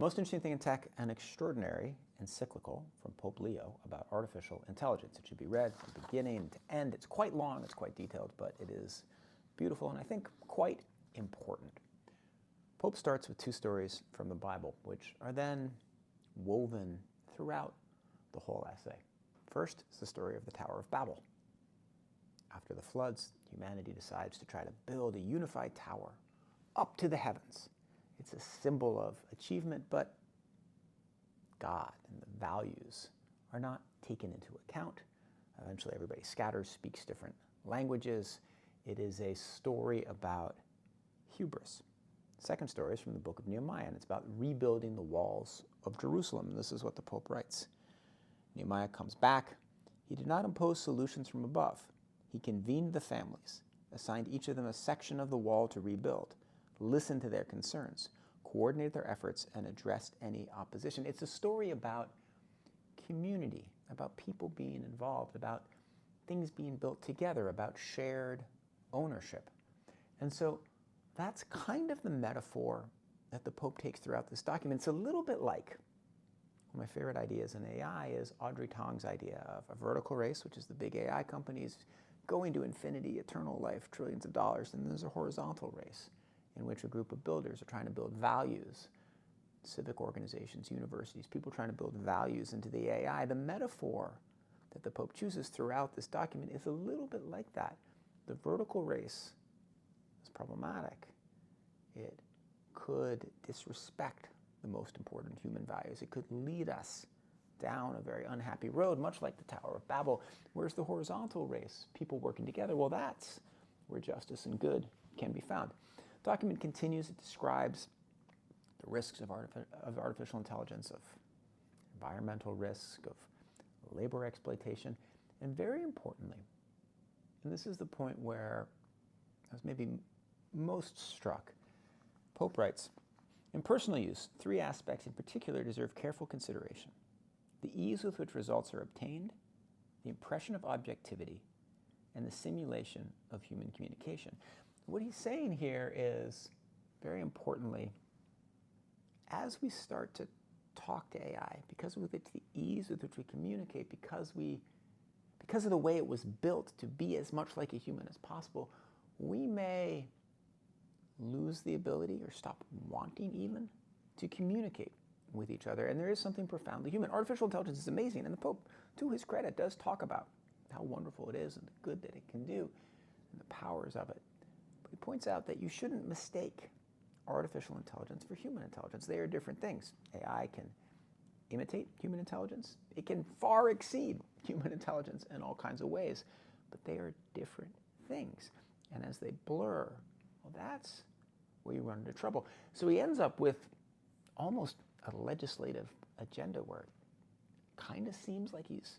Most interesting thing in tech, an extraordinary encyclical from Pope Leo about artificial intelligence. It should be read from beginning to end. It's quite long, it's quite detailed, but it is beautiful and I think quite important. Pope starts with two stories from the Bible, which are then woven throughout the whole essay. First is the story of the Tower of Babel. After the floods, humanity decides to try to build a unified tower up to the heavens. It's a symbol of achievement, but God and the values are not taken into account. Eventually everybody scatters, speaks different languages. It is a story about hubris. The second story is from the book of Nehemiah, and it's about rebuilding the walls of Jerusalem. This is what the Pope writes. Nehemiah comes back. He did not impose solutions from above. He convened the families, assigned each of them a section of the wall to rebuild, listened to their concerns, coordinated their efforts, and addressed any opposition. It's a story about community, about people being involved, about things being built together, about shared ownership. And so that's kind of the metaphor that the Pope takes throughout this document. It's a little bit like, one of my favorite ideas in AI is Audrey Tong's idea of a vertical race, which is the big AI companies going to infinity, eternal life, trillions of dollars. And there's a horizontal race in which a group of builders are trying to build values, civic organizations, universities, people trying to build values into the AI. The metaphor that the Pope chooses throughout this document is a little bit like that. The vertical race is problematic. It could disrespect the most important human values. It could lead us down a very unhappy road, much like the Tower of Babel. Where's the horizontal race? People working together. Well, that's where justice and good can be found. The document continues. It describes the risks of artificial intelligence, of environmental risk, of labor exploitation, and very importantly, and this is the point where I was maybe most struck, Pope writes, in personal use, three aspects in particular deserve careful consideration: the ease with which results are obtained, the impression of objectivity, and the simulation of human communication. What he's saying here is, very importantly, as we start to talk to AI, because of the ease with which we communicate, because of the way it was built to be as much like a human as possible, we may lose the ability or stop wanting even to communicate with each other. And there is something profoundly human. Artificial intelligence is amazing, and the Pope, to his credit, does talk about how wonderful it is and the good that it can do and the powers of it. But he points out that you shouldn't mistake artificial intelligence for human intelligence. They are different things. AI can imitate human intelligence. It can far exceed human intelligence in all kinds of ways, but they are different things. And as they blur, well, that's where you run into trouble. So he ends up with almost a legislative agenda where it kind of seems like he's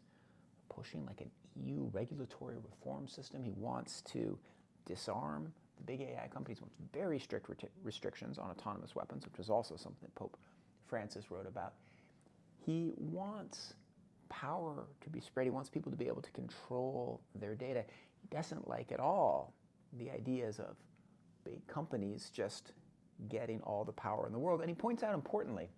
pushing like an EU regulatory reform system. He wants to disarm the big AI companies, wants very strict restrictions on autonomous weapons, which is also something that Pope Francis wrote about. He wants power to be spread. He wants people to be able to control their data. He doesn't like at all the ideas of big companies just getting all the power in the world. And he points out importantly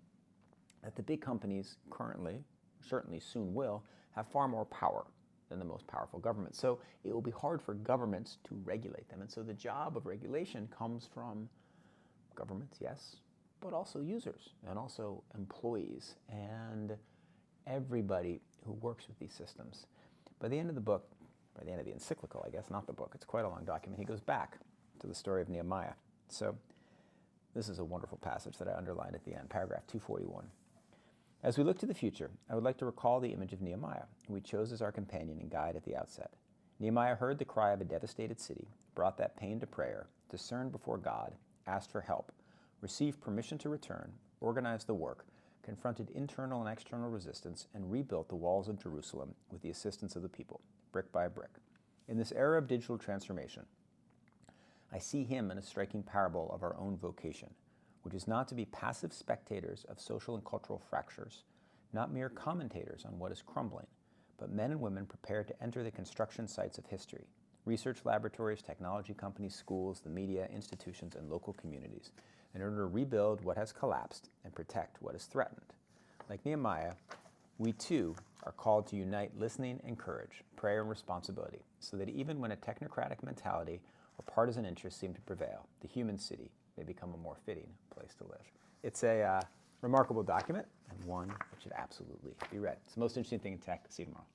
that the big companies currently, certainly soon will, have far more power than the most powerful governments. So it will be hard for governments to regulate them. And so the job of regulation comes from governments, yes, but also users and also employees and everybody who works with these systems. By the end of the book, by the end of the encyclical, I guess, not the book, it's quite a long document, he goes back to the story of Nehemiah. So this is a wonderful passage that I underlined at the end, paragraph 241. As we look to the future, I would like to recall the image of Nehemiah, who we chose as our companion and guide at the outset. Nehemiah heard the cry of a devastated city, brought that pain to prayer, discerned before God, asked for help, received permission to return, organized the work, confronted internal and external resistance, and rebuilt the walls of Jerusalem with the assistance of the people, brick by brick. In this era of digital transformation, I see him in a striking parable of our own vocation, which is not to be passive spectators of social and cultural fractures, not mere commentators on what is crumbling, but men and women prepared to enter the construction sites of history, research laboratories, technology companies, schools, the media, institutions, and local communities in order to rebuild what has collapsed and protect what is threatened. Like Nehemiah, we too are called to unite listening and courage, prayer and responsibility, so that even when a technocratic mentality or partisan interests seem to prevail, the human city may become a more fitting place to live. It's a remarkable document and one that should absolutely be read. It's the most interesting thing in tech. See you tomorrow.